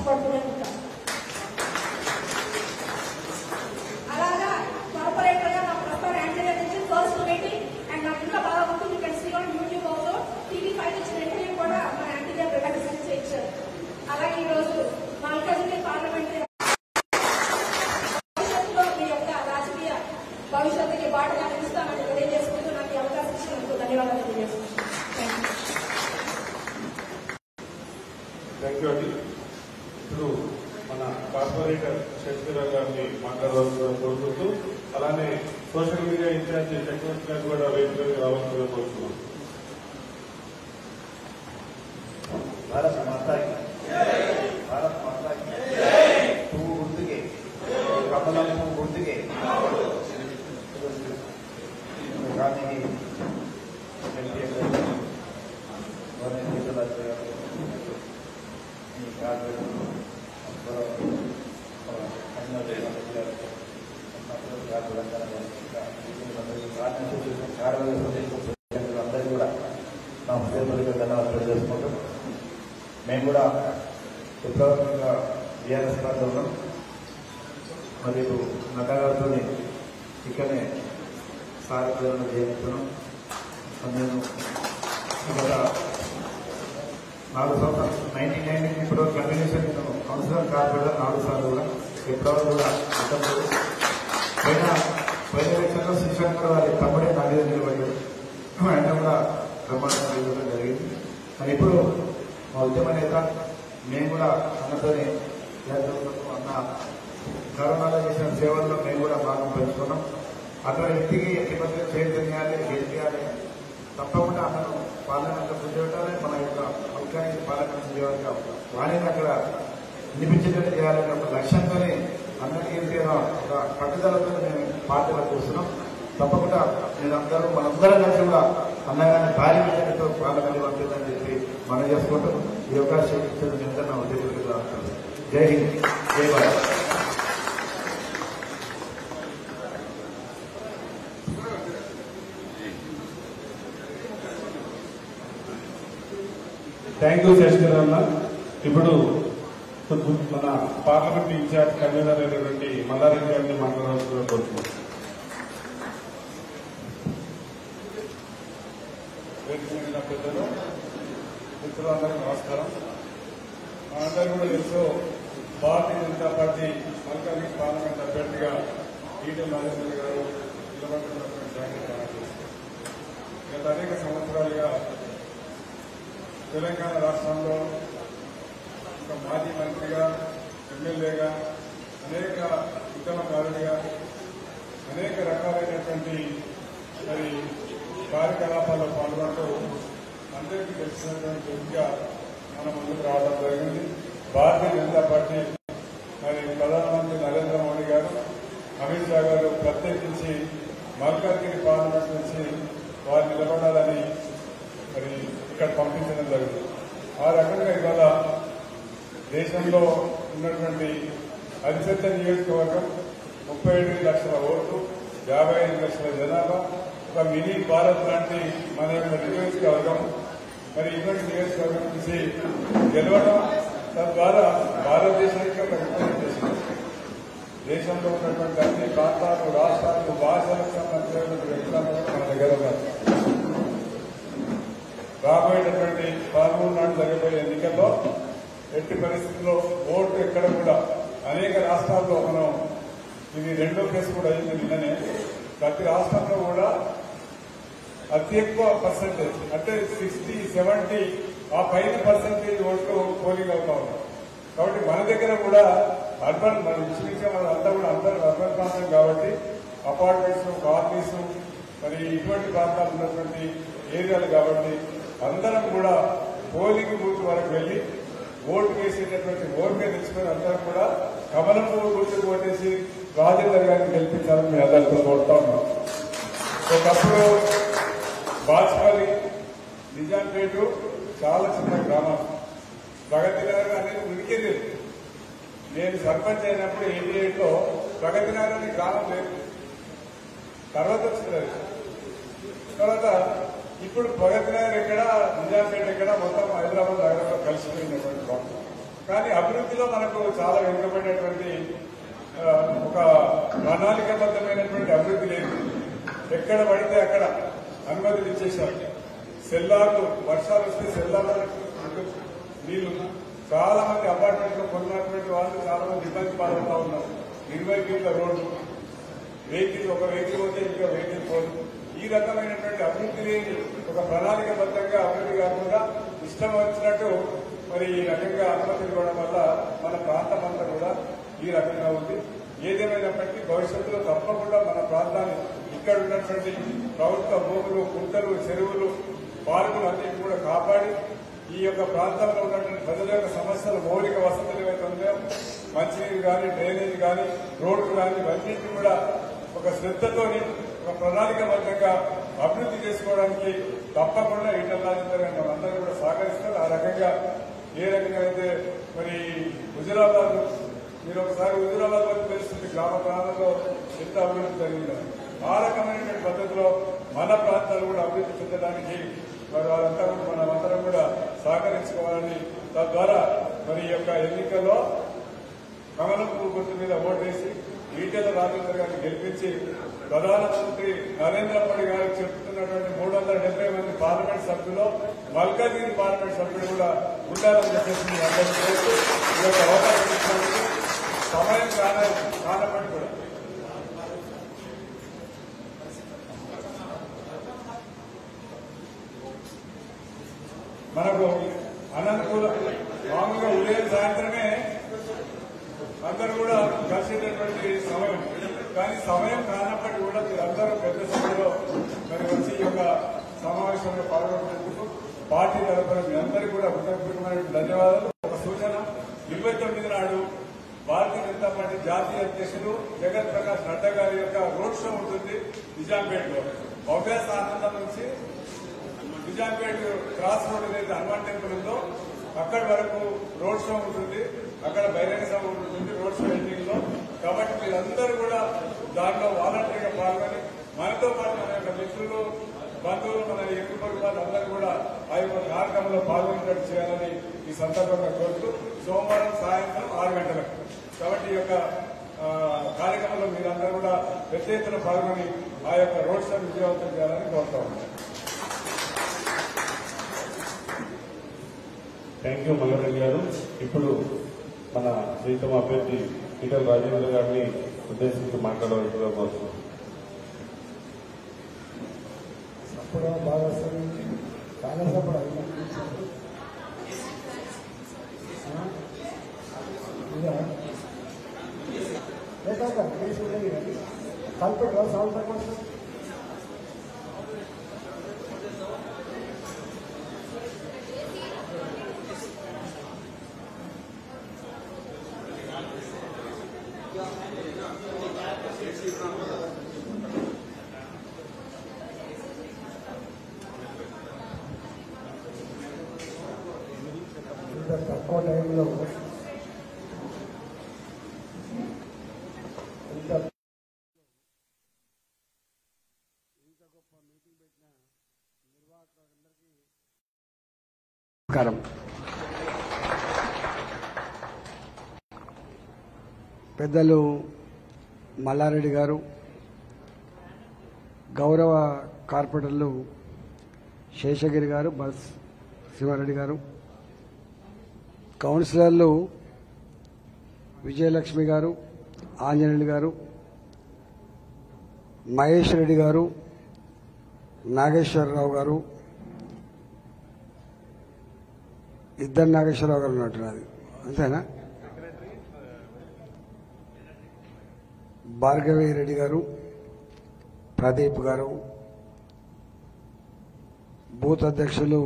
కష్టపడుతూనే ఉంటాం. అలాగా కార్పొరేటర్ గా నాకు ప్రస్తుతం యాంటీరియర్ నుంచి ఫస్ట్ మీటింగ్ అండ్ నాకు ఇంకా బాగా ఉంటుంది. You can see on YouTube also TV5 ఇచ్చిన ఇంటర్వ్యూ కూడా మన యాంటీరియర్ రికగ్నైజ్ చేయించారు. అలాగే ఈ రోజు మల్కాజ్గిరి పార్లమెంటరీ భవిష్యత్తులో మీ యొక్క రాజకీయ భవిష్యత్తుకి బాటగా నిలుస్తామని తెలియజేసుకుంటూ నాకు ఈ అవకాశం ఇచ్చినందుకు ధన్యవాదాలు తెలియజేసుకుంటున్నాను. థ్యాంక్ యూ అండి. ఇప్పుడు మన కార్పొరేటర్ శశిధర్ గారిని మాట్లాడవలసిన కోరుకుంటూ, అలానే సోషల్ మీడియా ఇన్ఛార్జి చక్రవర్తి గారు కూడా వేదికగా రావాల్సిందిగా కోరుతున్నాం. భారత మాతాకి భారత మాతాకి పువ్వు గుర్తుకే కమలం పువ్వు గుర్తుకే గాంధీ అందరికీ కూడా నా హృదయపూర్వక ధన్యవాదాలు తెలియజేసుకుంటాం. మేము కూడా ఫిబ్రవరిగా బీఆర్ఎస్ పార్టీలో ఉన్నాం. మరియు నగరాలతో ఇక్కడనే సారథ్యం చేస్తున్నాం. నేను గత 4 సంవత్సరాలు 1990 ఇప్పుడు కంటిన్యూషన్ నేను కౌన్సిలర్ కార్పొరేటర్ 4 సార్లు కూడా ఫిబ్రవరి కూడా అంతలేదు. పోయిన ఎలక్షన్లో శిక్షణ వారి తమ్ముడే నా మీద నిలబడ్డాడు. ఆయన కూడా బ్రహ్మాండంగా ఇవ్వడం జరిగింది. కానీ ఇప్పుడు మా ఉద్యమ నేత మేము కూడా అన్నతోనే అన్న కరోనాలో చేసిన సేవల్లో మేము కూడా భాగం పంచుకున్నాం. అతని వ్యక్తికి ఎట్టి పద్ధతి చైతన్యాన్ని గెలిపించాలి, తప్పకుండా అతను పార్లమెంట్లో కూర్చోబెట్టాలి. మన యొక్క మల్కాజ్గిరి పార్లమెంట్ నియోజకవర్గంగా వాణిని అక్కడ వినిపించేటట్టు చేయాలనే ఒక లక్ష్యంతోనే అందరికీ ఒక పట్టుదలతో మేము పార్టీలకు వస్తున్నాం. తప్పకుండా మీరందరూ మనందరం కలిసి కూడా అన్నగానే భారీ విజయంతో పార్లమెంట్ పంపిందని చెప్పి మనం చేసుకుంటూ ఈ అవకాశం ఇచ్చిన నిందన ఉద్యోగులుగా ఉంటుంది. జై హింద్, జై భారత్. థ్యాంక్ యూ శశిధర్ అన్న. ఇప్పుడు మన పార్లమెంట్ ఇన్ఛార్జ్ కన్వీనర్ అయినటువంటి మల్లారెడ్డి గారిని మాట్లాడాల్సిన కోరుతున్నాం. పెద్దలు మిత్రులందరికీ నమస్కారం. మా అందరూ కూడా తెలుసు, భారతీయ జనతా పార్టీ మల్కాజ్గిరి పార్లమెంట్ అభ్యర్థిగా ఈటెల రాజేంద్ర గారు నిలబడుతున్నటువంటి సంగతి గత అనేక సంవత్సరాలుగా తెలంగాణ రాష్ట్రంలో ఒక మాజీ మంత్రిగా, ఎమ్మెల్యేగా, అనేక ఉద్యమకారుడిగా అనేక రకాలైనటువంటి మరి కార్యకలాపాల్లో పాల్గొంటూ అందరికీ తెలిసినటువంటి వ్యక్తిగా మన ముందుకు రావడం జరిగింది. భారతీయ జనతా పార్టీ మరి ప్రధానమంత్రి నరేంద్ర మోడీ గారు, అమిత్ షా గారు ప్రత్యేకించి మల్కాజ్గిరి పార్లమెంట్ నుంచి వారు నిలబడాలని మరి ఇక్కడ పంపించడం జరిగింది. ఆ రకంగా ఇవాళ దేశంలో ఉన్నటువంటి అతిపెద్ద నియోజకవర్గం, 37 లక్షల ఓట్లు, 55 లక్షల జనాభా, ఒక మినీ భారత్ లాంటి మన యొక్క నియోజకవర్గం. మరి ఇటువంటి నియోజకవర్గం నుంచి గెలవడం తద్వారా భారతదేశానికి ఒక రిప్రజెంటేషన్, దేశంలో ఉన్నటువంటి అన్ని ప్రాంతాలు, రాష్ట్రాలు, భాషలకు సంబంధించినటువంటి వ్యక్తులను మన దగ్గర ఉన్నారు. రాబోయేటటువంటి 13 నాడు జరగబోయే ఎన్నికల్లో ఎట్టి పరిస్థితుల్లో ఓటు ఎక్కడ కూడా అనేక రాష్ట్రాల్లో మనం ఇది 2వ కేసు కూడా అయింది నిన్ననే. ప్రతి రాష్ట్రంలో కూడా అతి ఎక్కువ పర్సెంటేజ్ అంటే 60, 70 ఆ పైన పర్సెంటేజ్ ఓట్లు పోలింగ్ అవుతా ఉన్నాం. కాబట్టి మన దగ్గర కూడా అర్బన్, మన ఇంచుమించుగా మన అంతా కూడా అందరూ అర్బన్ ప్రాంతం కాబట్టి అపార్ట్మెంట్స్, కాలనీస్, మరి ఇటువంటి ప్రాంతాలు ఉన్నటువంటి ఏరియాలు కాబట్టి అందరం కూడా పోలింగ్ బూత్ వరకు వెళ్లి ఓటు వేసేటటువంటి ఓపిక తెచ్చుకొని అందరం కూడా కమలం పువ్వు గుర్తుకు ఓటేసి రాజేందర్ గారిని గెలిపించాలని మేము అందరితో కోరుతా ఉన్నాం. ఒకప్పుడు బాజ్పల్లి, నిజాంపేట చాలా చిన్న గ్రామం, ప్రగతి నగర్ అనేది ఉనికి లేదు. నేను సర్పంచ్ అయినప్పుడు 88లో ప్రగతి నగర్ అనే గ్రామం లేదు, తర్వాత వచ్చింది. తర్వాత ఇప్పుడు ప్రగతి నగర్ ఎక్కడ, నిజాంపేట ఎక్కడ, మొత్తం హైదరాబాద్ నగరంలో కలిసిపోయినటువంటి ప్రాంతం. కానీ అభివృద్ధిలో మనకు చాలా వెనుకబడినటువంటి ఒక ప్రణాళికాబద్ధమైనటువంటి అభివృద్ధి లేదు. ఎక్కడ పడితే అక్కడ అనుమతులు ఇచ్చేశారు. సెల్లార్లు వర్షాలు వస్తే సెల్లార్ల నీళ్లు చాలా మంది అపార్ట్మెంట్ లో కొన్నటువంటి వాళ్ళు చాలా మంది ఇబ్బంది పాల్గొంటా ఉన్నారు. 20 ఫీట్ల రోడ్డు, వెహికల్ ఒక వెహికల్ పోతే ఇంకా వెహికల్ పోదు. ఈ రకమైనటువంటి అభివృద్ధి లేని ఒక ప్రణాళికబద్ధంగా అభివృద్ధి కాకుండా ఇష్టం వచ్చినట్టు మరి ఈ రకంగా అనుమతులు ఇవ్వడం వల్ల మన ప్రాంతం అంతా కూడా ఈ రకంగా ఉంది. ఏదేమైనప్పటికీ భవిష్యత్తులో తప్పకుండా మన ప్రాంతాన్ని ఇక్కడ ఉన్నటువంటి ప్రభుత్వ భూములు, కుంటలు, చెరువులు, పార్కులు అన్నింటినీ కూడా కాపాడి ఈ యొక్క ప్రాంతంలో ఉన్నటువంటి ప్రజల యొక్క సమస్యలు, మౌలిక వసతులు ఏవైతే ఉన్నాయో మంచినీరు కానీ, డ్రైనేజ్ కానీ, రోడ్లు కానీ ఇవన్నింటినీ కూడా ఒక శ్రద్ధతోని ఒక ప్రణాళికబద్ధంగా అభివృద్ధి చేసుకోవడానికి తప్పకుండా ఈటల రాజేందర్ గారు మనందరూ కూడా సహకరిస్తారు. ఆ రకంగా ఏ రకంగా అయితే మరి హుజురాబాద్ మీరు ఒకసారి హుజురాబాద్ వరకు తెలుస్తుంది గ్రామ ప్రాంతంలో ఎంత అభివృద్ధి జరిగిందని. ఆ రకమైనటువంటి పద్ధతిలో మన ప్రాంతాలు కూడా అభివృద్ధి చెందడానికి మరి వాళ్ళంతా కూడా మనమందరం కూడా సహకరించుకోవాలని, తద్వారా మరి ఈ యొక్క ఎన్నికల్లో కమలం పువ్వు గుర్తు మీద ఓటేసి ఈటెల రాజేందర్ గారిని గెలిపించి ప్రధానమంత్రి నరేంద్ర మోడీ గారు చెప్తున్నటువంటి 370 మంది పార్లమెంట్ సభ్యులు మల్కాజిగిరి పార్లమెంట్ సభ్యులు కూడా ఉండాలని చెప్పేసి మీ అందరికీ కోరుతూ ఈ యొక్క అవకాశం ఇచ్చినందుకు సమయం కానప్పటికీ కూడా మనకు అనంతపురం మామూలుగా ఉదయం సాయంత్రమే అందరూ కూడా కలిసేటటువంటి సమయం, కానీ సమయం కానప్పటికీ కూడా మీరందరూ పెద్ద సంఖ్యలో మరి వచ్చి ఈ యొక్క సమావేశంలో పాల్గొనేందుకు పార్టీ తరఫున మీ అందరికీ కూడా హృదయపూర్వకమైన ధన్యవాదాలు. ఒక సూచన, 29 నాడు భారతీయ జనతా పార్టీ జాతీయ అధ్యక్షులు జగత్ ప్రకాష్ నడ్డా గారి యొక్క రోడ్ షో ఉంటుంది నిజాంపేటలో. భవ్యాస ఆనందం నుంచి నిజాంపేట క్రాస్ రోడ్ ఏదైతే హనుమాన్ టెంపుల్ ఉందో అక్కడి వరకు రోడ్ షో ఉంటుంది. అక్కడ బహిరంగ సభ ఉంటుంది రోడ్ షో ఎండింగ్ లో. కాబట్టి మీరందరూ కూడా దాంట్లో వాలంటీర్గా పాల్గొని మనతో పాటు మన యొక్క మిత్రులు, బంధువులు, మన ఎరుగు పొరుగు వాళ్ళు అందరూ కూడా ఆ యొక్క కార్యక్రమంలో పాల్గొనేటట్టు చేయాలని ఈ సందర్భంగా కోరుతూ సోమవారం సాయంత్రం 6 గంటలకు కాబట్టి ఈ యొక్క కార్యక్రమంలో మీరందరూ కూడా పెద్ద ఎత్తున పాల్గొని ఆ యొక్క రోడ్ షో విజయవంతం చేయాలని కోరుతా ఉన్నాను. థ్యాంక్ యూ మల్లారెడ్డి గారు. ఇప్పుడు మన ప్రీతమ అభ్యర్థి ఈటల రాజేందర్ గారిని ఉద్దేశించి మాట్లాడవలసిందిగా కోరుతున్నాం. సప్పుడు బాగా వస్తుంది, చాలా సప్పుడు కలిపి సంవత్సరం తక్కువ టైంలో ఇంత గొప్ప మీటింగ్ పెట్టిన నిర్వాహకులందరికీ నమస్కారం. పెద్దలు మల్లారెడ్డి గారు, గౌరవ కార్పొరేటర్లు శేషగిరి గారు, బస్ శివారెడ్డి గారు, కౌన్సిలర్లు విజయలక్ష్మి గారు, ఆంజనేయులు గారు, మహేష్ రెడ్డి గారు, నాగేశ్వరరావు గారు, ఇద్దరు నాగేశ్వరరావు గారు ఉన్నట్టున్నది అంతేనా, భార్గవి రెడ్డి గారు, ప్రదీప్ గారు, బూత్ అధ్యక్షులు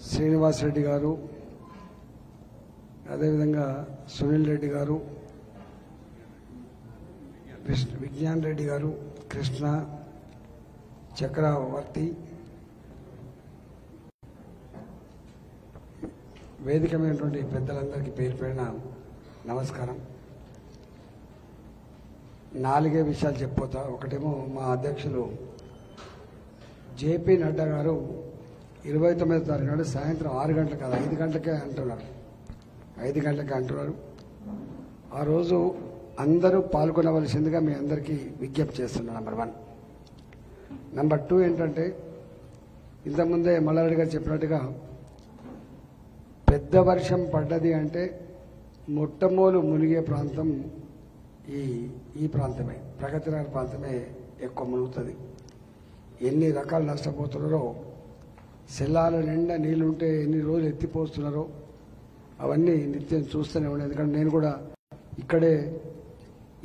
శ్రీనివాస్ రెడ్డి గారు, అదేవిధంగా సునీల్ రెడ్డి గారు, విజ్ఞాన్ రెడ్డి గారు, కృష్ణ, చక్రవర్తి, వేదికమైనటువంటి పెద్దలందరికీ పేరు పేరున నమస్కారం. 4 విషయాలు చెప్పొతా. ఒకటేమో మా అధ్యక్షులు జేపీ నడ్డా గారు 29వ తారీఖు నాడు సాయంత్రం 6 గంటలకు కాదు 5 గంటలకే అంటున్నారు. 5 గంటలకే అంటున్నారు. ఆ రోజు అందరూ పాల్గొనవలసిందిగా మీ అందరికీ విజ్ఞప్తి చేస్తున్నాను. నెంబర్ 1. నెంబర్ 2 ఏంటంటే ఇంతకుముందే మల్లారెడ్డి గారు చెప్పినట్టుగా పెద్ద వర్షం పడ్డది అంటే మొట్టమొదలు మునిగే ప్రాంతం ఈ ప్రాంతమే, ప్రగతి నగర్ ప్రాంతమే ఎక్కువ మునుగుతుంది. ఎన్ని రకాలు నష్టపోతున్నారో, సెల్లాల నిండా నీళ్లుంటే ఎన్ని రోజులు ఎత్తిపోస్తున్నారో అవన్నీ నిత్యం చూస్తూనే ఉన్నాయి. ఎందుకంటే నేను కూడా ఇక్కడే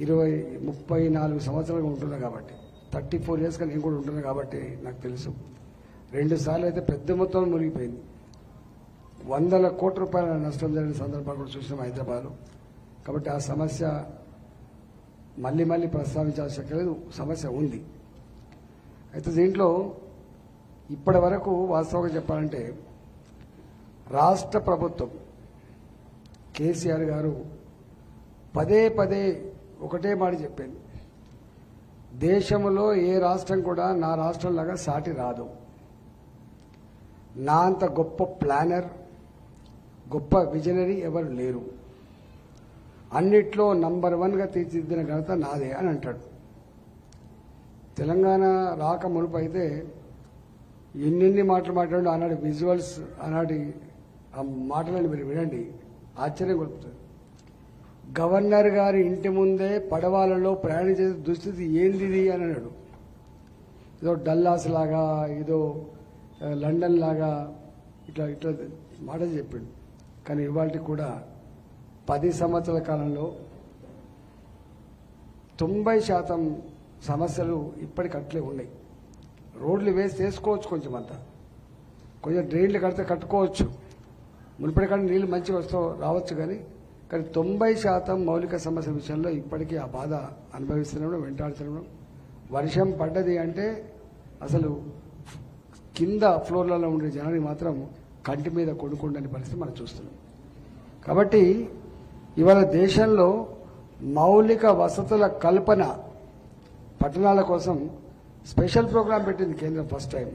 34 సంవత్సరాలుగా ఉంటున్నా కాబట్టి 34 ఇయర్స్గా నేను కూడా ఉంటున్నా కాబట్టి నాకు తెలుసు. 2 సార్లు అయితే పెద్ద మొత్తంలో మునిగిపోయింది. 100 కోట్ల రూపాయల నష్టం జరిగిన సందర్భాలు కూడా చూసినాం హైదరాబాద్లో. కాబట్టి ఆ సమస్య మళ్ళీ ప్రస్తావించాల్సిన లేదు, సమస్య ఉంది. అయితే దీంట్లో ఇప్పటి వరకు వాస్తవంగా చెప్పాలంటే రాష్ట్ర ప్రభుత్వం కేసీఆర్ గారు పదే ఒకటే మాట చెప్పింది, దేశంలో ఏ రాష్ట్రం కూడా నా రాష్ట్రంలాగా సాటి రాదు, నా అంత గొప్ప ప్లానర్ గొప్ప విజనరీ ఎవరు లేరు, అన్నిట్లో నంబర్ 1గా తీర్చిదిద్దిన ఘనత నాదే అని అంటాడు. తెలంగాణ రాక మునుపు అయితే ఎన్నెన్ని మాటలు మాట్లాడు, ఆనాటి విజువల్స్, ఆనాటి ఆ మాటలను మీరు వినండి, ఆశ్చర్యం కలుగుతుంది. గవర్నర్ గారి ఇంటి ముందే పడవలలో ప్రయాణం చేసే దుస్థితి ఏంది అని అన్నాడు. ఏదో డల్లాస్ లాగా, ఏదో లండన్ లాగా ఇట్లా మాటలు చెప్పిండు. కానీ ఇవాళ కూడా 10 సంవత్సరాల కాలంలో 90% సమస్యలు ఇప్పటికట్లే ఉన్నాయి. రోడ్లు వేసి చేసుకోవచ్చు, కొంచెం డ్రైన్లు కడితే కట్టుకోవచ్చు, మునుపటి కంటే నీళ్లు మంచిగా రావచ్చు. కానీ 90% మౌలిక సమస్యల విషయంలో ఇప్పటికీ ఆ బాధ అనుభవిస్తున్నాం, వెంటాడుతున్నాం. వర్షం పడ్డది అంటే అసలు కింద ఫ్లోర్లలో ఉండే జనాన్ని మాత్రం కంటి మీద కొనుక్కుండని పరిస్థితి మనం చూస్తున్నాం. కాబట్టి ఇవాళ దేశంలో మౌలిక వసతుల కల్పన పట్టణాల కోసం స్పెషల్ ప్రోగ్రాం పెట్టింది కేంద్రం ఫస్ట్ టైం.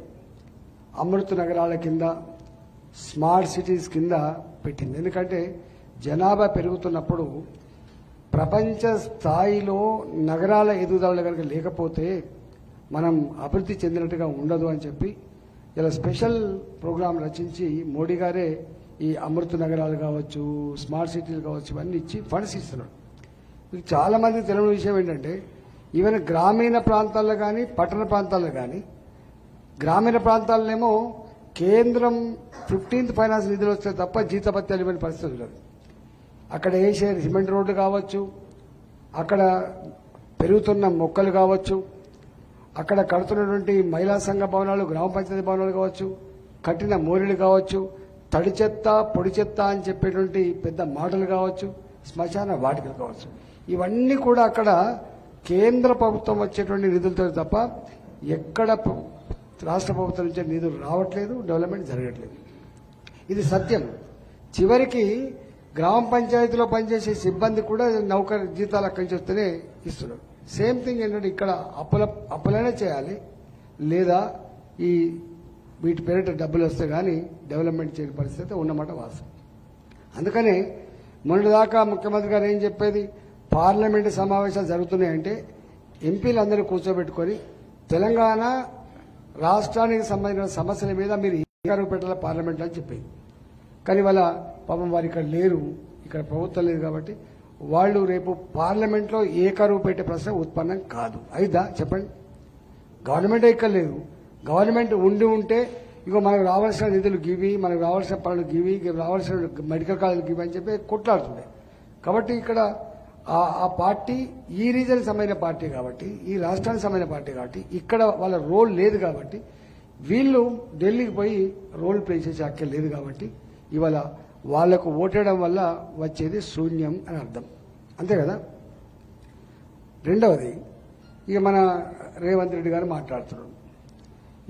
అమృత నగరాల కింద, స్మార్ట్ సిటీస్ కింద పెట్టింది. ఎందుకంటే జనాభా పెరుగుతున్నప్పుడు ప్రపంచ స్థాయిలో నగరాల ఎదుగుదల కనుక లేకపోతే మనం అభివృద్ధి చెందినట్టుగా ఉండదు అని చెప్పి ఇలా స్పెషల్ ప్రోగ్రాం రచించి మోడీ గారే ఈ అమృత నగరాలు కావచ్చు, స్మార్ట్ సిటీలు కావచ్చు, ఇవన్నీ ఇచ్చి ఫండ్స్ ఇస్తున్నాడు. మీకు చాలా మంది తెలియని విషయం ఏంటంటే ఈవెన్ గ్రామీణ ప్రాంతాల్లో కానీ పట్టణ ప్రాంతాల్లో కానీ, గ్రామీణ ప్రాంతాలనేమో కేంద్రం 15th ఫైనాన్స్ నిధులు వస్తే తప్ప జీతభత్యాలు ఇవ్వని పరిస్థితి ఉండదు. అక్కడ వేసే సిమెంట్ రోడ్లు కావచ్చు, అక్కడ పెరుగుతున్న మొక్కలు కావచ్చు, అక్కడ కడుతున్నటువంటి మహిళా సంఘ భవనాలు, గ్రామ పంచాయతీ భవనాలు కావచ్చు, కట్టిన మోరీలు కావచ్చు, తడి చెత్త పొడి చెత్త అని చెప్పేటువంటి పెద్ద మాటలు కావచ్చు, శ్మశాన వాటికలు కావచ్చు, ఇవన్నీ కూడా అక్కడ కేంద్ర ప్రభుత్వం వచ్చేటువంటి నిధులతో తప్ప ఎక్కడ రాష్ట్ర ప్రభుత్వం నుంచి నిధులు రావట్లేదు, డెవలప్మెంట్ జరగట్లేదు. ఇది సత్యం. చివరికి గ్రామ పంచాయతీలో పనిచేసే సిబ్బంది కూడా నౌకరు జీతాలు అక్కడి నుంచి వస్తేనే ఇస్తున్నారు. సేమ్ థింగ్ ఏంటంటే ఇక్కడ అప్పులైనా చేయాలి, లేదా ఈ వీటి పేరిట డబ్బులు వస్తే కానీ డెవలప్మెంట్ చేయని పరిస్థితి ఉన్నమాట వాస్తవం. అందుకనే మొన్నటిదాకా ముఖ్యమంత్రి గారు ఏం చెప్పేది, పార్లమెంటు సమావేశాలు జరుగుతున్నాయంటే ఎంపీలందరూ కూర్చోబెట్టుకొని తెలంగాణ రాష్ట్రానికి సంబంధించిన సమస్యల మీద మీరు ఏకారు పెట్టాలి పార్లమెంట్లో అని చెప్పేది. కానీ వాళ్ళ పాపం వారు ఇక్కడ లేరు, ఇక్కడ ప్రభుత్వం లేదు కాబట్టి వాళ్ళు రేపు పార్లమెంట్లో ఏ కరువు పెట్టే ప్రశ్న ఉత్పన్నం కాదు. అయిదా చెప్పండి? గవర్నమెంట్ ఇక్కడ లేదు, గవర్నమెంట్ ఉంటే ఇగో మనకు రావాల్సిన నిధులు గివి, మనకు రావాల్సిన పనులు గివి, రావాల్సిన మెడికల్ కాలేజీలు గివి అని చెప్పి కొట్లాడుతుండే. కాబట్టి ఇక్కడ ఆ పార్టీ ఈ రీజన్కి సంబంధించిన పార్టీ కాబట్టి, ఈ రాష్ట్రానికి సంబంధించిన పార్టీ కాబట్టి ఇక్కడ వాళ్ళ రోల్ లేదు కాబట్టి వీళ్ళు ఢిల్లీకి పోయి రోల్ ప్లే చేసే హక్కే లేదు కాబట్టి ఇవాళ వాళ్లకు ఓటేయడం వల్ల వచ్చేది శూన్యం అని అర్థం. అంతే కదా? రెండవది, ఇక మన రేవంత్ రెడ్డి గారు మాట్లాడుతున్నారు.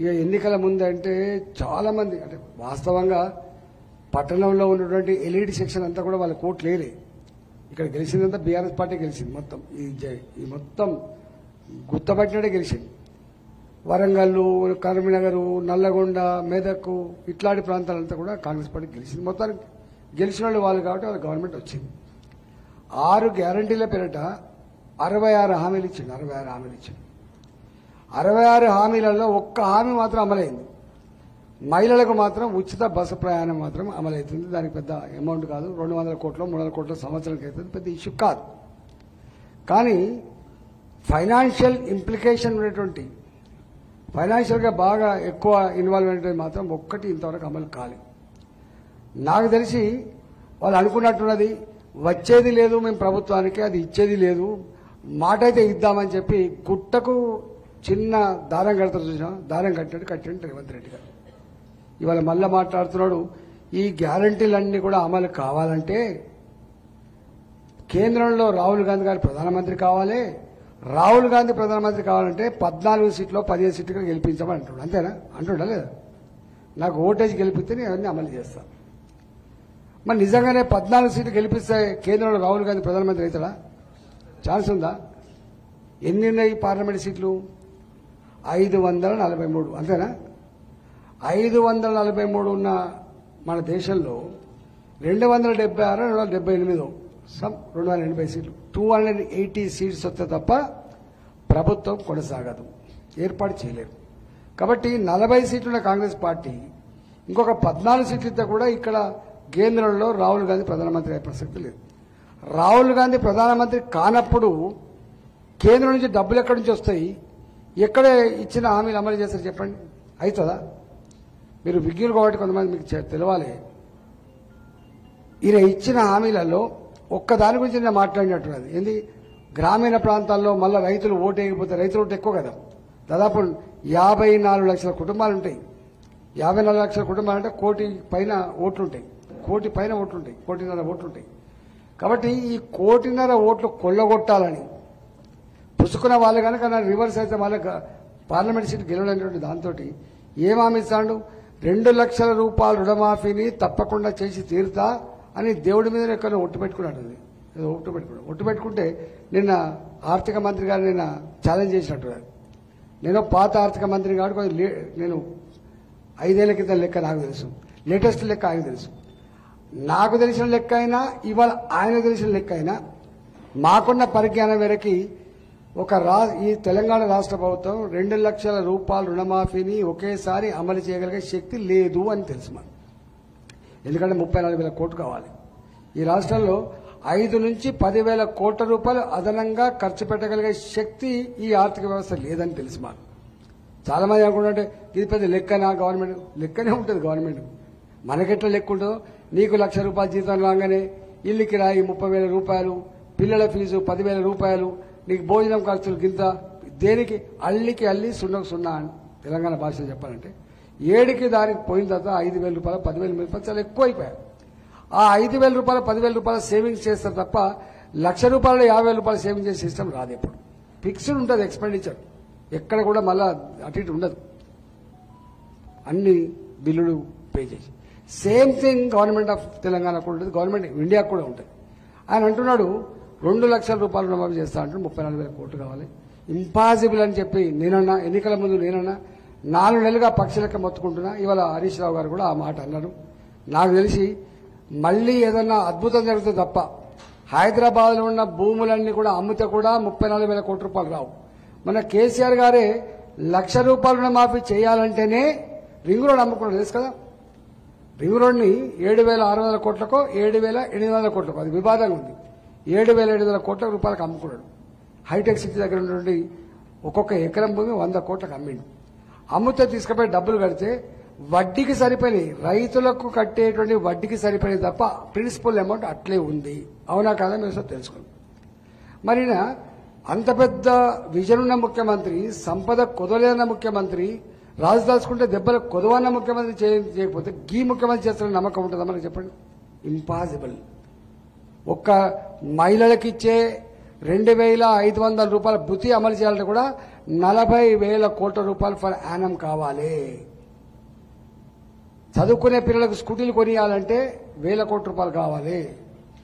ఇక ఎన్నికల ముందంటే చాలా మంది, అంటే వాస్తవంగా పట్టణంలో ఉన్నటువంటి ఎలిట్ సెక్షన్ అంతా కూడా వాళ్ళ కోట్లు లేలే. ఇక్కడ గెలిచిందంతా బీఆర్ఎస్ పార్టీ గెలిచింది. మొత్తం ఈ మొత్తం గుర్తపట్టినట్టే గెలిచింది. వరంగల్, కరీంనగర్, నల్లగొండ, మెదక్ ఇట్లాంటి ప్రాంతాలంతా కూడా కాంగ్రెస్ పార్టీ గెలిచింది. మొత్తానికి గెలిచిన వాళ్ళు కాబట్టి వాళ్ళ గవర్నమెంట్ వచ్చింది. 6 గ్యారంటీల పేరిట 66 హామీలు ఇచ్చింది. 66 హామీలలో ఒక్క హామీ మాత్రం అమలైంది. మహిళలకు మాత్రం ఉచిత బస్సు ప్రయాణం మాత్రం అమలవుతుంది. దానికి పెద్ద అమౌంట్ కాదు, 200 కోట్లు 300 కోట్ల సంవత్సరానికి అవుతుంది, పెద్ద ఇష్యూ కాదు. కానీ ఫైనాన్షియల్ ఇంప్లికేషన్ ఉన్నటువంటి, ఫైనాన్షియల్గా బాగా ఎక్కువ ఇన్వాల్వ్మెంట్ మాత్రం ఒక్కటి ఇంతవరకు అమలు కాలేదు. నాకు తెలిసి వాళ్ళు అనుకున్నట్టున్నది వచ్చేది లేదు మేము ప్రభుత్వానికి, అది ఇచ్చేది లేదు, మాట అయితే ఇద్దామని చెప్పి గుట్టకు చిన్న దారం కడతారు చూసినా, దారం కట్టినట్టు రేవంత్ రెడ్డి గారు ఇవాళ మళ్ళా మాట్లాడుతున్నాడు. ఈ గ్యారంటీలన్నీ కూడా అమలు కావాలంటే కేంద్రంలో రాహుల్ గాంధీ గారు ప్రధానమంత్రి కావాలి. రాహుల్ గాంధీ ప్రధానమంత్రి కావాలంటే 14 సీట్లో 15 సీట్లు గెలిపించమని అంటున్నాడు. అంతేనా? అంటున్నా లేదా? నాకు ఓటేజ్ గెలిపిస్తే నేను అవన్నీ అమలు చేస్తాను. మరి నిజంగానే 14 సీట్లు గెలిపిస్తే కేంద్రంలో రాహుల్ గాంధీ ప్రధానమంత్రి అవుతాడా? ఛాన్స్ ఉందా? ఎన్ని ఉన్నాయి పార్లమెంట్ సీట్లు? 543. అంతేనా? 543 ఉన్న మన దేశంలో 276 278 సమ్ 280 సీట్లు, 280 సీట్స్ వస్తే తప్ప ప్రభుత్వం కొనసాగదు, ఏర్పాటు చేయలేరు. కాబట్టి 40 సీట్లున్న కాంగ్రెస్ పార్టీ ఇంకొక 14 సీట్లు ఇస్తే కూడా ఇక్కడ కేంద్రంలో రాహుల్ గాంధీ ప్రధానమంత్రి అయ్యే ప్రసక్తి లేదు. రాహుల్ గాంధీ ప్రధానమంత్రి కానప్పుడు కేంద్రం నుంచి డబ్బులు ఎక్కడి నుంచి వస్తాయి? ఎక్కడ ఇచ్చిన హామీలు అమలు చేస్తారు చెప్పండి? అవుతుందా? మీరు విజ్ఞులు కాబట్టి కొంతమంది మీకు తెలవాలి. ఈయన ఇచ్చిన హామీలలో ఒక్కదాని గురించి నేను మాట్లాడినట్టున్నది ఏంది? గ్రామీణ ప్రాంతాల్లో మళ్ళీ రైతులు ఓటు వేయకపోతే, రైతులు ఓటు ఎక్కువ కదా, దాదాపు 54 లక్షల కుటుంబాలు ఉంటాయి. 54 లక్షల కుటుంబాలు అంటే కోటి పైన ఓట్లుంటాయి, కోటిన్నర ఓట్లుంటాయి. కాబట్టి ఈ 1.5 కోటి ఓట్లు కొల్లగొట్టాలని పుసుకున్న వాళ్ళు కనుక రివర్స్ అయితే వాళ్ళకి పార్లమెంట్ సీట్ గెలవలేనటువంటి దాంతో ఏం హామీ ఇస్తాడు? 2 లక్షల రూపాయల రుణమాఫీని తప్పకుండా చేసి తీరుతా అని దేవుడి మీద ఎక్కడ ఒట్టు పెట్టుకున్నాడు. ఒట్టు పెట్టుకుంటే నిన్న ఆర్థిక మంత్రి గారు నిన్న ఛాలెంజ్ చేసినట్టు. నేను పాత ఆర్థిక మంత్రి కాబట్టి నేను 5 ఏళ్ల క్రితం లెక్క నాకు తెలుసు, లేటెస్ట్ లెక్క ఆయనకు తెలుసు. నాకు తెలిసిన లెక్క అయినా ఇవాళ ఆయన తెలిసిన లెక్క అయినా మాకున్న పరిజ్ఞానం మేరకి ఈ తెలంగాణ రాష్ట్ర ప్రభుత్వం 2 లక్షల రూపాయల రుణమాఫీని ఒకేసారి అమలు చేయగలిగే శక్తి లేదు అని తెలుసు మనకు. ఎందుకంటే 34,000 కోట్లు కావాలి. ఈ రాష్ట్రంలో 5 నుంచి 10,000 కోట్ల రూపాయలు అదనంగా ఖర్చు పెట్టగలిగే శక్తి ఈ ఆర్థిక వ్యవస్థ లేదని తెలుసు మాకు. చాలా మంది అనుకుంటుంటే ఇది పెద్ద లెక్కనా? గవర్నమెంట్ లెక్కనే ఉంటుంది. గవర్నమెంట్ మనకెట్లా లెక్క ఉంటుందో, నీకు 1,00,000 రూపాయల జీతం రాగానే ఇల్లు కిరాయి 30,000 రూపాయలు, పిల్లల ఫీజు 10,000 రూపాయలు, నీకు భోజనం ఖర్చులు గింత, దేనికి అల్లికి అల్లి సున్నకు సున్నా అని తెలంగాణ భాషలో చెప్పాలంటే ఏడికి దానికి పోయిన తర్వాత 5,000 రూపాయలు 10,000 రూపాయలు చాలా ఎక్కువ అయిపోయాయి. ఆ 5,000 రూపాయలు 10,000 రూపాయలు సేవింగ్స్ చేస్తారు తప్ప 1,00,000 రూపాయలు 50,000 రూపాయలు సేవింగ్ చేసే సిస్టమ్ రాదు. ఎప్పుడు ఫిక్స్డ్ ఉంటుంది ఎక్స్పెండిచర్, ఎక్కడ కూడా మళ్ళా అటు ఇటు ఉండదు, అన్ని బిల్లులు పే చేసి. Same thing government of Telangana కూడా ఉంటుంది, గవర్నమెంట్ ఇండియా కూడా ఉంటుంది. ఆయన అంటున్నాడు 2 లక్షల రూపాయలు రుణమాఫీ చేస్తా అంటున్నాడు, 34,000 కోట్లు కావాలి. ఇంపాసిబుల్ అని చెప్పి నేనన్నా, ఎన్నికల ముందు నేనన్నా, 4 నెలలుగా పక్షి లెక్క మొత్తుకుంటున్నా. ఇవాళ హరీష్ రావు గారు కూడా ఆ మాట అన్నారు. నాకు తెలిసి మళ్లీ ఏదన్నా అద్భుతం జరుగుతుంది తప్ప హైదరాబాద్ లో ఉన్న భూములన్నీ కూడా అమ్మితే కూడా 34,000 కోట్ల రూపాయలు రావు. మన కేసీఆర్ గారే 1,00,000 రూపాయల రుణమాఫీ చేయాలంటేనే రింగ్ రోడ్ అమ్ముకున్నాడు తెలుసు కదా. రింగ్ రోడ్ ని 7,600 కోట్లకో 7,800 కోట్లకో, అది వివాదంగా ఉంది, 7,700 కోట్ల రూపాయలకు అమ్ముకున్నాడు. హైటెక్ సిటీ దగ్గర ఉన్నటువంటి ఒక్కొక్క ఎకరం భూమి 100 కోట్లకు అమ్మిండు. అమ్ముతే తీసుకుపోయి డబ్బులు కడితే వడ్డీకి సరిపోయినాయి, రైతులకు కట్టేటువంటి వడ్డీకి సరిపోయినాయి తప్ప ప్రిన్సిపల్ అమౌంట్ అట్లే ఉంది. అవునా కాదా మీరు తెలుసుకోండి. మరి అంత పెద్ద విజన్ ఉన్న ముఖ్యమంత్రి, సంపద కొదలేన ముఖ్యమంత్రి, రాజు దాచుకుంటే దెబ్బలు కొదవన్న ముఖ్యమంత్రి చేయకపోతే గీ ముఖ్యమంత్రి చేస్తున్న నమ్మకం ఉంటుందా మనకు చెప్పండి? ఇంపాసిబుల్. ఒక్క మహిళలకిచ్చే 2,500 రూపాయల భృతి అమలు చేయాలంటే కూడా 40,000 కోట్ల రూపాయలు ఫర్ యానం కావాలి. చదువుకునే పిల్లలకు స్కూటీలు కొనియాలంటే 1,000 కోట్ల రూపాయలు కావాలి.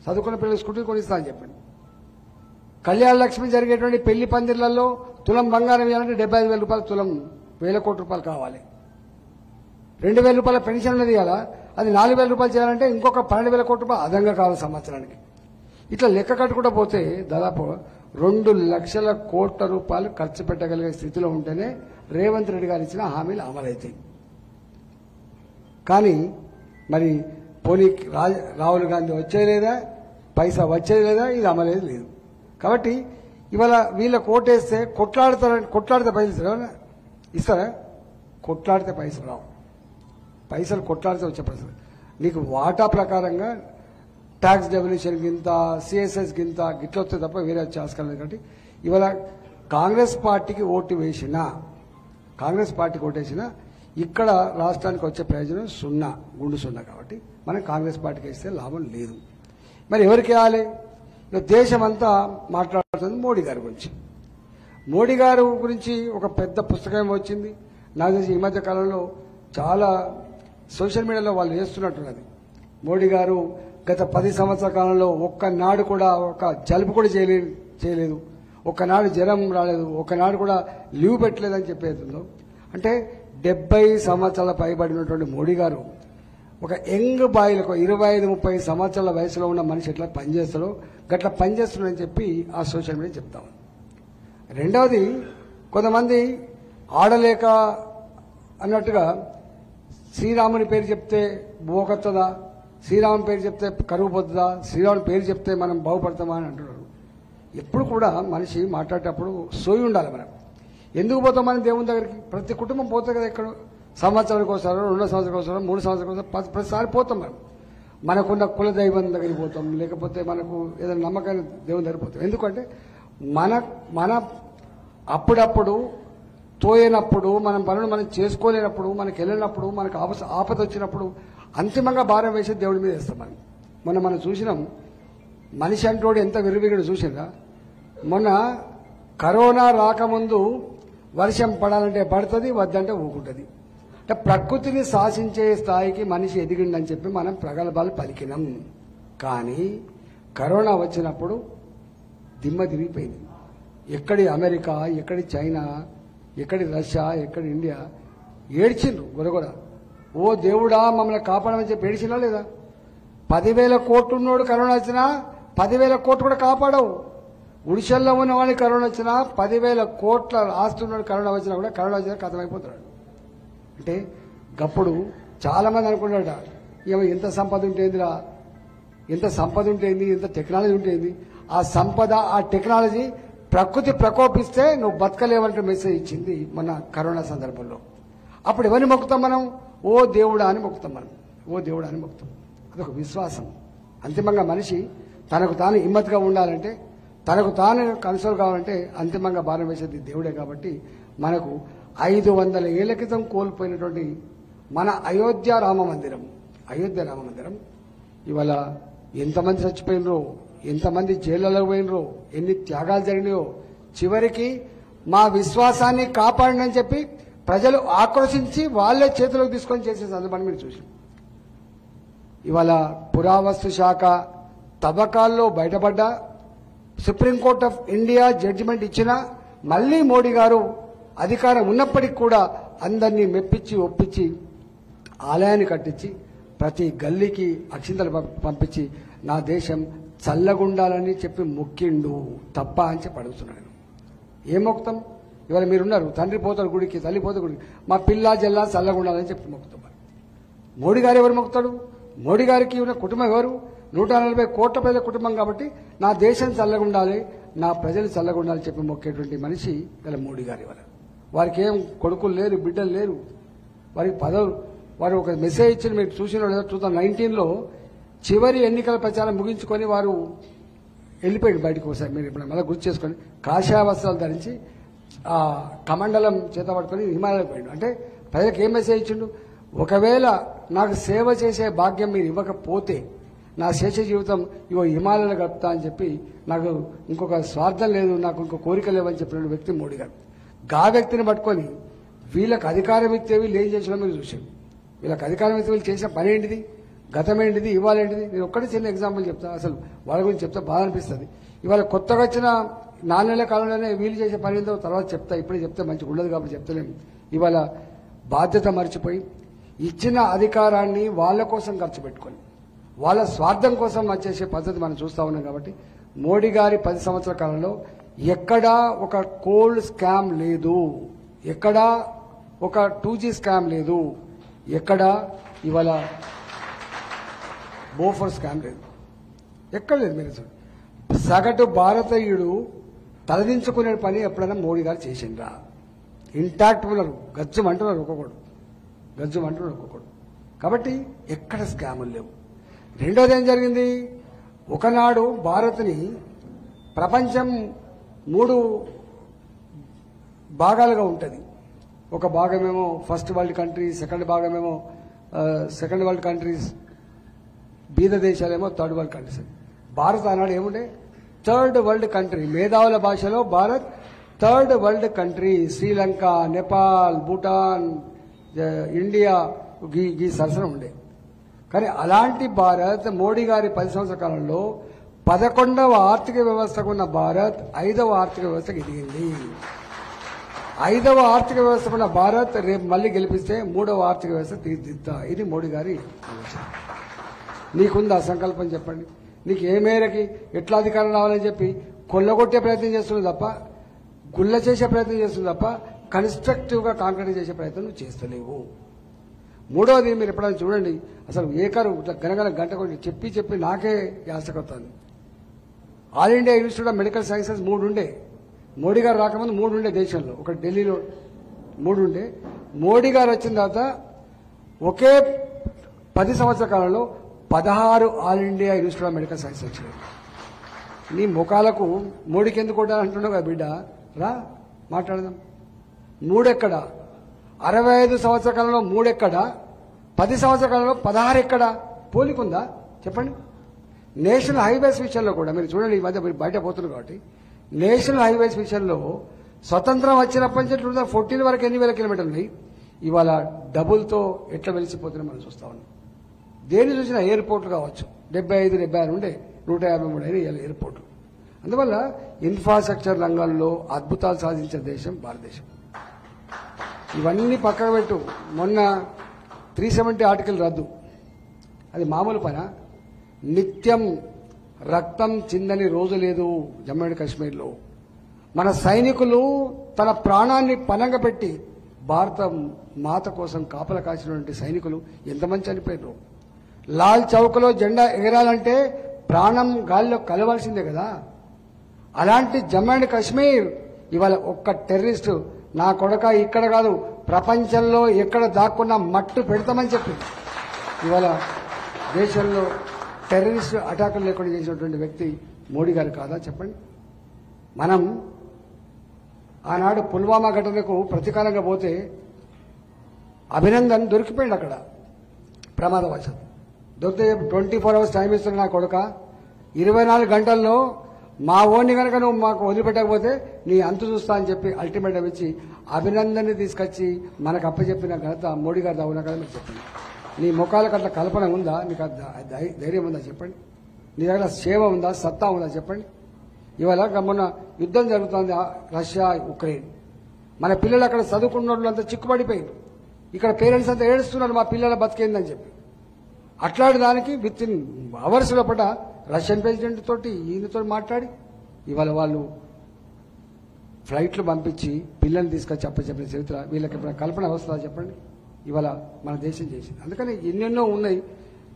చదువుకునే పిల్లలకు స్కూటీలు కొనిస్తా అని చెప్పండి. కళ్యాణ లక్ష్మి జరిగేటువంటి పెళ్లి పందిర్లలో తులం బంగారం ఇవ్వాలంటే 75,000 రూపాయలు తులం వేల కోట్ల రూపాయలు కావాలి. 2,000 రూపాయల పెన్షన్ ఉన్నది కదా, అది 4,000 రూపాయలు చేయాలంటే ఇంకొక 12,000 కోట్ల రూపాయలు అదనంగా కావాలి సంవత్సరానికి. ఇట్లా లెక్క కట్టుకుంటూ పోతే దాదాపు 2 లక్షల కోట్ల రూపాయలు ఖర్చు పెట్టగలిగే స్థితిలో ఉంటేనే రేవంత్ రెడ్డి గారు ఇచ్చిన హామీలు అమలవుతాయి. కానీ మరి పోనీ రాహుల్ గాంధీ వచ్చేలేదా, పైసా వచ్చేది ఇది అమలేదు లేదు. కాబట్టి ఇవాళ వీళ్ళ కోటేస్తే కొట్లాడితే పైసలు ఇస్తారా? కొట్లాడితే పైసలు రావు. పైసలు కొట్లాడితే వచ్చే పైసలు నీకు వాటా ప్రకారంగా ట్యాక్స్ డెవల్యూషన్ గింత, సిఎస్ఎస్ గింత గిట్ల వస్తే తప్ప వేరే చేసుకోలేదు. కాబట్టి ఇవాళ కాంగ్రెస్ పార్టీకి ఓటు వేసినా ఇక్కడ రాష్ట్రానికి వచ్చే ప్రయోజనం సున్నా, గుండు సున్నా. కాబట్టి మనం కాంగ్రెస్ పార్టీకి ఇస్తే లాభం లేదు. మరి ఎవరికి వేయాలి? దేశం అంతా మాట్లాడుతుంది మోడీ గారి గురించి. మోడీ గారు గురించి ఒక పెద్ద పుస్తకం వచ్చింది. నాకు తెలిసి ఈ మధ్య కాలంలో చాలా సోషల్ మీడియాలో వాళ్ళు వేస్తున్నట్టున్నది. మోడీ గారు గత 10 సంవత్సరాల కాలంలో ఒక్కనాడు కూడా ఒక జలుబు కూడా చేయలేదు, ఒక్కనాడు జ్వరం రాలేదు, ఒక్కనాడు కూడా లీవ్ పెట్టలేదని చెప్పేస్తుందో. అంటే 70 సంవత్సరాల పైబడినటువంటి మోడీ గారు ఒక యంగ్ బాయ్లకు 25-30 సంవత్సరాల వయసులో ఉన్న మనిషి ఎట్లా పనిచేస్తాడో గట్లా పనిచేస్తున్నాడని చెప్పి ఆ సోషల్ మీడియా చెప్తాము. రెండవది, కొంతమంది ఆడలేక అన్నట్టుగా శ్రీరాముని పేరు చెప్తే బోకొత్తదా, శ్రీరాముని పేరు చెప్తే కరువు పోతుందా, శ్రీరాముని పేరు చెప్తే మనం బాగుపడతామా అని అంటున్నారు. ఎప్పుడు కూడా మనిషి మాట్లాడేటప్పుడు సోయి ఉండాలి. మనం ఎందుకు పోతాం మనం దేవుని దగ్గరికి? ప్రతి కుటుంబం పోతుంది కదా, ఎక్కడ సంవత్సరానికి ఒకసారి, 2 సంవత్సరాలకు ఒకసారి, 3 సంవత్సరాలకు ఒకసారి, ప్రతిసారి పోతాం. మనకున్న కుల దైవం దగ్గరికి పోతాం, లేకపోతే మనకు ఏదైనా నమ్మకాన్ని దేవుని దగ్గర పోతాం. ఎందుకంటే మన అప్పుడప్పుడు తోయనప్పుడు, మన పనులు మనం చేసుకోలేనప్పుడు, మనకు వెళ్ళినప్పుడు, మనకు ఆపద వచ్చినప్పుడు అంతిమంగా భారం వేసి దేవుడి మీద వేస్తాం. మనం చూసినాం మనిషి అంటోడు ఎంత విరివిగడు చూసినా. మొన్న కరోనా రాకముందు వర్షం పడాలంటే పడుతుంది, వద్దంటే ఊకుంటుంది. అంటే ప్రకృతిని శాసించే స్థాయికి మనిషి ఎదిగిండని చెప్పి మనం ప్రగల్భాలు పలికినాం. కానీ కరోనా వచ్చినప్పుడు దిమ్మ తిరిగిపోయింది. ఎక్కడి అమెరికా, ఎక్కడి చైనా, ఎక్కడి రష్యా, ఎక్కడి ఇండియా ఏడ్చిండ్రు గొరగొర. ఓ దేవుడా మమ్మల్ని కాపాడమని చెప్పి ఏడ్చినా లేదా? 10,000 కోట్లు ఉన్నోడు కరోనా వచ్చినా 10,000 కోట్లు కూడా కాపాడవు. గుడిసెల్లో ఉన్న వాడికి కరోనా వచ్చినా, 10,000 కోట్ల ఆస్తున్నాడు కరోనా వచ్చినా కూడా కరోనా వచ్చినా కథమైపోతున్నాడు. అంటే గప్పుడు చాలా మంది అనుకున్నాడ, ఎంత సంపద ఉంటేందిరా, ఎంత సంపద ఉంటేంది, ఎంత టెక్నాలజీ ఉంటేంది. ఆ సంపద, ఆ టెక్నాలజీ ప్రకృతి ప్రకోపిస్తే నువ్వు బతకలేవంటే మెసేజ్ ఇచ్చింది మన కరోనా సందర్భంలో. అప్పుడు ఎవరిని మొక్కుతాం మనం? ఓ దేవుడా అని మొక్కుతాం మనం, ఓ దేవుడా అని మొక్కుతాం. అదొక విశ్వాసం. అంతిమంగా మనిషి తనకు తాను హిమ్మత్తుగా ఉండాలంటే, తనకు తాను కన్సోల్ కావాలంటే అంతిమంగా భారం వేసేది దేవుడే. కాబట్టి మనకు 500 ఏళ్ల క్రితం కోల్పోయినటువంటి మన అయోధ్య రామ మందిరం ఇవాళ ఎంతమంది చచ్చిపోయినరో, ఎంతమంది జైళ్లలో పోయినరో, ఎన్ని త్యాగాలు జరిగినాయో, చివరికి మా విశ్వాసాన్ని కాపాడనని చెప్పి ప్రజలు ఆక్రోశించి వాళ్లే చేతిలోకి తీసుకొని చేసే సందర్భాన్ని మీరు చూసాం. ఇవాళ పురావస్తు శాఖ తవ్వకాల్లో బయటపడ్డ, సుప్రీంకోర్టు ఆఫ్ ఇండియా జడ్జిమెంట్ ఇచ్చినా మళ్లీ మోడీ గారు అధికారం ఉన్నప్పటికీ కూడా అందరినీ మెప్పించి ఒప్పించి ఆలయాన్ని కట్టించి ప్రతి గల్లీకి అక్షింతలు పంపించి నా దేశం చల్లగుండాలని చెప్పి మొక్కిండు తప్ప అని చెప్పి అడుగుతున్నాను. ఏం మొక్కుతాం? ఇవాళ మీరున్నారు, తండ్రి పోతాడు గుడికి, తల్లి పోతాడు గుడికి, మా పిల్ల జల్లా చల్లగుండాలని చెప్పి మొక్కుతాం. మోడీ గారు ఎవరు మొక్కుతాడు? మోడీ గారికి ఉన్న కుటుంబం ఎవరు? 140 కోట్ల ప్రజల కుటుంబం. కాబట్టి నా దేశం చల్లగుండాలి, నా ప్రజలు చల్లగుండాలని చెప్పి మొక్కేటువంటి మనిషి ఇలా మోడీ గారు. ఇవాళ వారికి ఏం కొడుకులు లేరు, బిడ్డలు లేరు, వారికి పదవులు. వారు ఒక మెసేజ్ ఇచ్చిన మీరు చూసిన 2019లో చివరి ఎన్నికల ప్రచారం ముగించుకొని వారు వెళ్ళిపోయాడు బయటకు. ఒకసారి మీరు ఇప్పుడు మళ్ళీ గుర్తు చేసుకొని కాషాయ వస్త్రాలు ధరించి ఆ కమండలం చేత పట్టుకొని హిమాలయాలకు పోయాడు. అంటే ప్రజలకు ఏం మెసేజ్ ఇచ్చిండు? ఒకవేళ నాకు సేవ చేసే భాగ్యం మీరు ఇవ్వకపోతే నా శేష జీవితం ఇవో హిమాలయాలు గడుపుతా అని చెప్పి, నాకు ఇంకొక స్వార్థం లేదు, నాకు ఇంకో కోరిక లేవని చెప్పిన వ్యక్తి మోడీ గారు. గా వ్యక్తిని పట్టుకొని వీళ్ళకి అధికారం ఇస్తే వీళ్ళు ఏం చేసినా మీరు చూసాం. వీళ్ళకి అధికారం ఇస్తే వీళ్ళు చేసిన పని ఏంటిది, గతం ఏంటిది, ఇవాళ ఏంటిది? నేను ఒక్కటి చిన్న ఎగ్జాంపుల్ చెప్తా, అసలు వాళ్ళ గురించి చెప్తే బాధ అనిపిస్తుంది. ఇవాళ కొత్తగా వచ్చిన 4 నెలల కాలంలోనే వీళ్ళు చేసే పని ఏందో తర్వాత చెప్తా, ఇప్పుడే చెప్తే మంచిగా ఉండదు కాబట్టి చెప్తలేము. ఇవాళ బాధ్యత మర్చిపోయి ఇచ్చిన అధికారాన్ని వాళ్ళ కోసం ఖర్చు పెట్టుకొని వాళ్ళ స్వార్థం కోసం వచ్చేసే పద్ధతి మనం చూస్తా ఉన్నాం. కాబట్టి మోడీ గారి 10 సంవత్సరాల కాలంలో ఎక్కడా ఒక కోల్డ్ స్కామ్ లేదు, ఎక్కడా ఒక 2G స్కామ్ లేదు, ఎక్కడా ఇవాళ బోఫర్ స్కామ్ లేదు, ఎక్కడ లేదు. మీరు సగటు భారతీయుడు తలదించుకునే పని ఎప్పుడైనా మోడీ గారు చేసిండ్రా? ఇంటాక్ట్ ఉన్నారు, గజ్జమంటున్నారు ఒక్కొక్కడు. కాబట్టి ఎక్కడ స్కాములు లేవు. రెండోది ఏం జరిగింది, ఒకనాడు భారత్ని ప్రపంచం 3 భాగాలుగా ఉంటుంది. ఒక భాగమేమో first world countries, second world countries, బీద దేశాలేమో థర్డ్ వరల్డ్ కంట్రీస్. భారత్ ఆనాడు ఏముండే థర్డ్ వరల్డ్ కంట్రీ. మేధావుల భాషలో Bharat third world country. Sri Lanka, Nepal, Bhutan, India ఈ సరసన ఉండే. కానీ అలాంటి భారత్ మోడీ గారి 10 సంవత్సరాల కాలంలో 11వ ఆర్థిక వ్యవస్థకు ఉన్న భారత్ 5వ ఆర్థిక వ్యవస్థకు ఎదిగింది. 5వ ఆర్థిక వ్యవస్థకున్న భారత్ రేపు మళ్లీ గెలిపిస్తే 3వ ఆర్థిక వ్యవస్థ తీర్చిదిద్దా. ఇది మోడీ గారి ఆలోచన. నీకుందా సంకల్పం చెప్పండి? నీకు ఏ మేరకి ఎట్లా అధికారం రావాలని చెప్పి కొల్లగొట్టే ప్రయత్నం చేస్తుంది తప్ప, గుల్ల చేసే ప్రయత్నం చేస్తుంది తప్ప కన్స్ట్రక్టివ్ గా కాంక్రీట్ చేసే ప్రయత్నం నువ్వు చేస్తలేవు. మూడోది, మీరు ఎప్పుడైనా చూడండి, అసలు ఏకారు గనగన గంట కొట్టి చెప్పి నాకే యాసకొస్తుంది. All India institute of medical sciences 3 ఉండే. మోడీ గారు రాకముందు 3 ఉండే దేశంలో. ఒకటి ఢిల్లీలో 3 ఉండే. మోడీ గారు వచ్చిన తర్వాత ఒకే 10 సంవత్సరాల కాలంలో 16 all India institute of medical science వచ్చినాయి. నీ ముఖాలకు మోడీకి ఎందుకు కొట్టాలంటున్నావు కదా బిడ్డ, రా మాట్లాడదాం. 3 ఎక్కడ? 65 సంవత్సరాల కాలంలో 3 ఎక్కడ? 10 సంవత్సరాల కాలంలో 16 ఎక్కడ? పోలికుందా చెప్పండి? నేషనల్ హైవేస్ విషయంలో కూడా మీరు చూడండి, ఈ మధ్య మీరు బయట పోతున్నారు కాబట్టి నేషనల్ హైవేస్ విషయంలో స్వతంత్రం వచ్చినప్పటి నుంచి 2014 వరకు ఎన్ని వేల కిలోమీటర్లు ఉన్నాయి. ఇవాళ డబుల్తో ఎట్లా వెలిసిపోతున్నా మనం చూస్తా ఉన్నాం. దేని చూసినా ఎయిర్పోర్ట్లు కావచ్చు, 75, 76 ఉండే, 153 అయినా ఇవాళ ఎయిర్పోర్ట్లు. అందువల్ల ఇన్ఫ్రాస్ట్రక్చర్ రంగంలో అద్భుతాలు సాధించే దేశం భారతదేశం. ఇవన్నీ పక్కన పెట్టు. మొన్న 370 ఆర్టికల్ రద్దు, అది మామూలు పనా? నిత్యం రక్తం చిందని రోజు లేదు జమ్మూ అండ్ కాశ్మీర్లో. మన సైనికులు తన ప్రాణాన్ని పనంగా పెట్టి భారత మాత కోసం కాపలా కాసినటువంటి సైనికులు ఎంతమంది చనిపోయారు. లాల్ చౌక్లో జెండా ఎగరాలంటే ప్రాణం గాలిలో కలవాల్సిందే కదా. అలాంటి జమ్మూ అండ్ కాశ్మీర్ ఇవాళ ఒక్క టెర్రరిస్టు నా కొడక ఇక్కడ కాదు ప్రపంచంలో ఎక్కడ దాక్కున్నా మట్టు పెడతామని చెప్పి ఇవాళ దేశంలో టెర్రరిస్ట్ అటాకులు లేకుండా చేసినటువంటి వ్యక్తి మోడీ గారు కాదా చెప్పండి? మనం ఆనాడు పుల్వామా ఘటనకు ప్రతీకారంగా పోతే అభినందన్ దొరికిపోయింది అక్కడ ప్రమాదవశాత్తు. దొరికితే 24 hours టైం ఇస్తున్నా నా కొడుక, 24 గంటల్లో మా ఓన్ని కనుక నువ్వు మాకు వదిలిపెట్టకపోతే నీ అంతు చూస్తా అని చెప్పి అల్టిమేటం ఇచ్చి అభినందన్ని తీసుకొచ్చి మనకు అప్పచెప్పిన ఘనత మోడీ గారు అవునా కదా మీరు చెప్పండి. నీ ముఖాలకు అట్లా కల్పన ఉందా? నీకు ధైర్యం ఉందా చెప్పండి? నీ దగ్గర సేవ ఉందా, సత్తా ఉందా చెప్పండి? ఇవాళ మొన్న యుద్ధం జరుగుతోంది రష్యా ఉక్రెయిన్. మన పిల్లలు అక్కడ చదువుకున్న వాళ్ళంతా చిక్కుపడిపోయారు. ఇక్కడ పేరెంట్స్ అంతా ఏడుస్తున్నారు మా పిల్లల బతికేందని చెప్పి. అట్లాంటి దానికి విత్ ఇన్ అవర్స్ లోపల రష్యన్ ప్రెసిడెంట్ తోటి ఈయనతో మాట్లాడి ఇవాళ వాళ్ళు ఫ్లైట్లు పంపించి పిల్లల్ని తీసుకొచ్చి అప్పచెప్పిన చరిత్ర వీళ్ళకి ఎప్పుడైనా కల్పన వస్తుందా చెప్పండి? ఇవాళ మన దేశం చేసింది. అందుకని ఎన్నెన్నో ఉన్నాయి.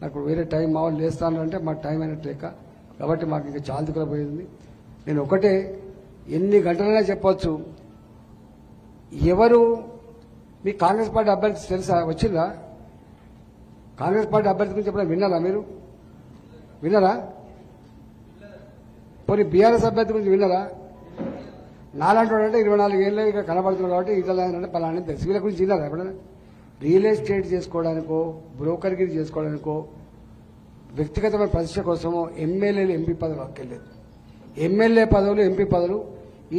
నాకు వేరే టైం మా వాళ్ళు లేస్తాను అంటే మాకు టైం అయినట్టు లెక్క. కాబట్టి మాకు ఇంకా చాలా దిక్కులో పోయింది. నేను ఒకటే, ఎన్ని గంటలైనా చెప్పవచ్చు, ఎవరు మీ కాంగ్రెస్ పార్టీ అభ్యర్థి తెలుసా? వచ్చిందా? కాంగ్రెస్ పార్టీ అభ్యర్థి గురించి ఎప్పుడైనా విన్నారా మీరు? విన్నారా? పోనీ బీఆర్ఎస్ అభ్యర్థి గురించి విన్నారా? నాలాంటి వాడు అంటే 24 ఏళ్ళు ఇక కనబడుతున్నాడు కాబట్టి ఇట్లా అంటే పలానా తెలుసు. వీళ్ళ గురించి విన్నారా ఎప్పుడైనా? రియల్ ఎస్టేట్ చేసుకోవడానికో బ్రోకర్గిరి చేసుకోవడానికో వ్యక్తిగతమైన ప్రతిష్ట కోసమో ఎమ్మెల్యేలు ఎంపీ పదవులు హక్కెళ్ళలేదు. ఎమ్మెల్యే పదవులు ఎంపీ పదవులు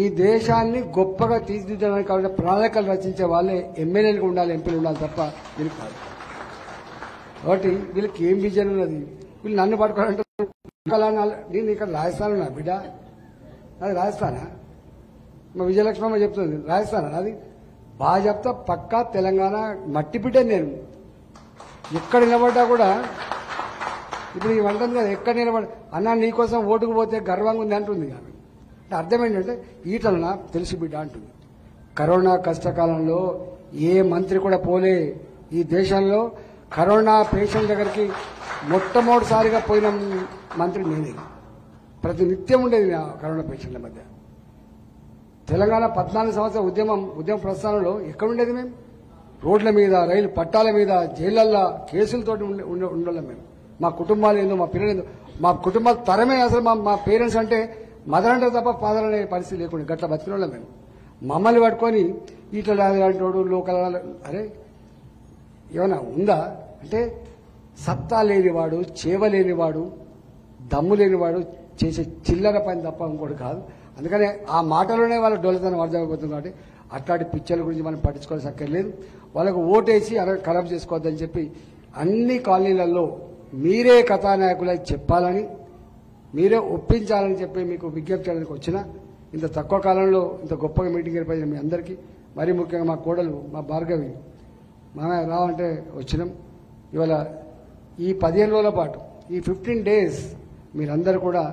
ఈ దేశాన్ని గొప్పగా తీర్చిదిద్దడానికి కావాలంటే ప్రణాళికలు రచించే వాళ్ళే ఎమ్మెల్యేలకు ఉండాలి, ఎంపీలు ఉండాలి తప్ప వీళ్ళకి కాదు. కాబట్టి వీళ్ళకి ఏం విజన్ ఉన్నది? వీళ్ళు నన్ను పట్టుకోవాలంటే నేను ఇక్కడ రాజస్థాన్ ఉన్నా బిడ్డ, అది రాజస్థానా? మా విజయలక్ష్మమ్మ చెప్తుంది రాజస్థానా అది? బాగా చెప్తా, పక్కా తెలంగాణ మట్టి బిడ్డ నేను. ఎక్కడ నిలబడ్డా కూడా ఇప్పుడు ఈ వంటది కదా, ఎక్కడ నిలబడి అన్నా నీకోసం ఓటుకు పోతే గర్వంగా ఉంది అంటుంది. ఆమె అంటే అర్థం ఏంటంటే ఈటలనా తెలిసి బిడ్డ అంటుంది. కరోనా కష్టకాలంలో ఏ మంత్రి కూడా పోలే. ఈ దేశంలో కరోనా పేషెంట్ దగ్గరికి మొట్టమొదటిసారిగా పోయిన మంత్రి నేనే. ప్రతి నిత్యం ఉండేది నా కరోనా పేషెంట్ల మధ్య. తెలంగాణ 14 సంవత్సరాల ఉద్యమ ప్రస్థానంలో ఎక్కడుండేది మేము? రోడ్ల మీద, రైలు పట్టాల మీద, జైళ్లల్లో కేసులతో ఉండాలి మేము. మా కుటుంబాలు ఏందో, మా పిల్లలు ఏందో, మా కుటుంబాల తరమే అసలు మా పేరెంట్స్ అంటే మదర్ అంటే తప్ప ఫాదర్ అనే పరిస్థితి లేకుండా గట్ల బతికిన వాళ్ళం మేము. మమ్మల్ని పట్టుకొని ఇట్లా లాంటి వాడు లోకల్, అరే ఏమన్నా ఉందా అంటే సత్తా లేనివాడు, చేవ లేనివాడు, దమ్ము లేనివాడు చేసే చిల్లర పని తప్ప ఇంకోటి కాదు. అందుకనే ఆ మాటలోనే వాళ్ళ డోలతనం అర్థమైపోతుంది. కాబట్టి అట్లాంటి పిచ్చల గురించి మనం పట్టించుకోవాల్సి అక్కర్లేదు. వాళ్ళకు ఓటేసి ఖరాబ్ చేసుకోవద్దని చెప్పి అన్ని కాలనీలలో మీరే కథానాయకులై చెప్పాలని, మీరే ఒప్పించాలని చెప్పి మీకు విజ్ఞప్తి చేయడానికి వచ్చిన ఇంత తక్కువ కాలంలో ఇంత గొప్పగా మీటింగ్ ఏర్పడిన మీ అందరికీ, మరీ ముఖ్యంగా మా కోడలు మా భార్గవి మామయ్య రావంటే వచ్చినాం. ఇవాళ ఈ 15 రోజుల పాటు, ఈ 15 days మీరందరూ కూడా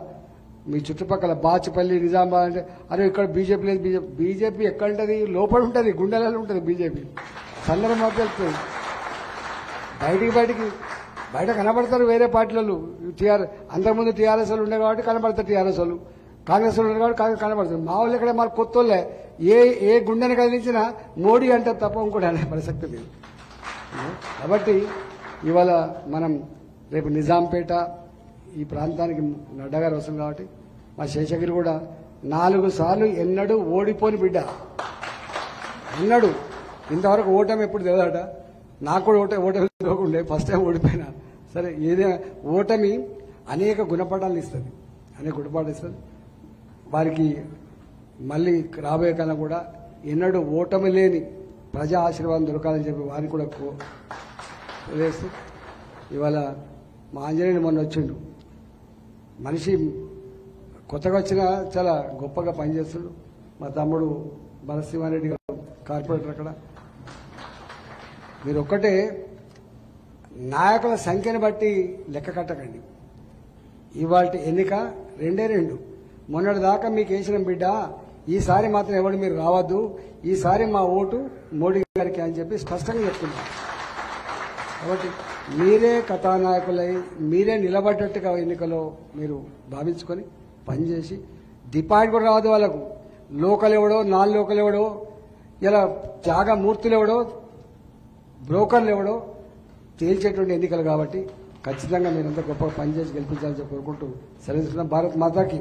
మీ చుట్టుపక్కల బాచుపల్లి, నిజామాబాద్ అంటే అరే ఇక్కడ బీజేపీ లేదు, బీజేపీ ఎక్కడ ఉంటుంది? లోపల ఉంటుంది, గుండెలలో ఉంటుంది బీజేపీ. సందర్భం వెళ్తుంది బయట కనబడతారు వేరే పార్టీలు. అంతకుముందు టీఆర్ఎస్ వాళ్ళు ఉండే కాబట్టి కనబడతారు టీఆర్ఎస్ వాళ్ళు, కాంగ్రెస్ వాళ్ళు ఉండే కాబట్టి కనబడతారు. మా వాళ్ళు ఇక్కడ మాకు కొత్త వాళ్ళే. ఏ గుండెని కదిలించినా మోడీ అంటే తప్ప ఇంకోటి అనే ప్రసక్తి లేదు. కాబట్టి ఇవాళ మనం రేపు నిజాంపేట ఈ ప్రాంతానికి నడ్డా గారు వస్తుంది కాబట్టి మా శేషగిరి కూడా 4 సార్లు ఎన్నడూ ఓడిపోని బిడ్డ. ఎన్నడూ ఇంతవరకు ఓటమి ఎప్పుడు తెలియదట. నాకు కూడా ఓటమి తెలియకుండే, ఫస్ట్ టైం ఓడిపోయినా. సరే, ఏదైనా ఓటమి అనేక గుణపాఠాలు ఇస్తుంది, వారికి మళ్ళీ రాబోయే కాలం కూడా ఎన్నడూ ఓటమి లేని ప్రజా ఆశీర్వాదం దొరకాలని చెప్పి వారిని కూడా వదిలేస్తూ ఇవాళ మా ఆంజనేయుడు మొన్న వచ్చిండు. మనిషి కొత్తగా వచ్చినా చాలా గొప్పగా పనిచేస్తుండు. మా తమ్ముడు భరతసింహారెడ్డి గారు కార్పొరేటర్ అక్కడ. మీరు ఒక్కటే నాయకుల సంఖ్యను బట్టి లెక్క కట్టకండి. ఇవాళ ఎన్నిక 2 మొన్నటి దాకా మీకు వేసిన బిడ్డ, ఈసారి మాత్రం ఎవరు మీరు రావద్దు, ఈసారి మా ఓటు మోడీ గారికి అని చెప్పి స్పష్టంగా చెప్తున్నారు. కాబట్టి మీరే కథానాయకులై మీరే నిలబడ్డట్టుగా ఎన్నికలో మీరు భావించుకొని పనిచేసి, డిపాజిట్ కూడా రాదు వాళ్ళకు. లోకల్ ఎవడో, నాన్ లోకల్ ఎవడో, ఇలా జాగా మూర్తులు ఎవడో, బ్రోకర్లు ఎవడో తేల్చేటువంటి ఎన్నికలు కాబట్టి ఖచ్చితంగా మీరంతా గొప్పగా పనిచేసి గెలిపించాలని కోరుకుంటూ సెలవు. భారత్ మాతాకి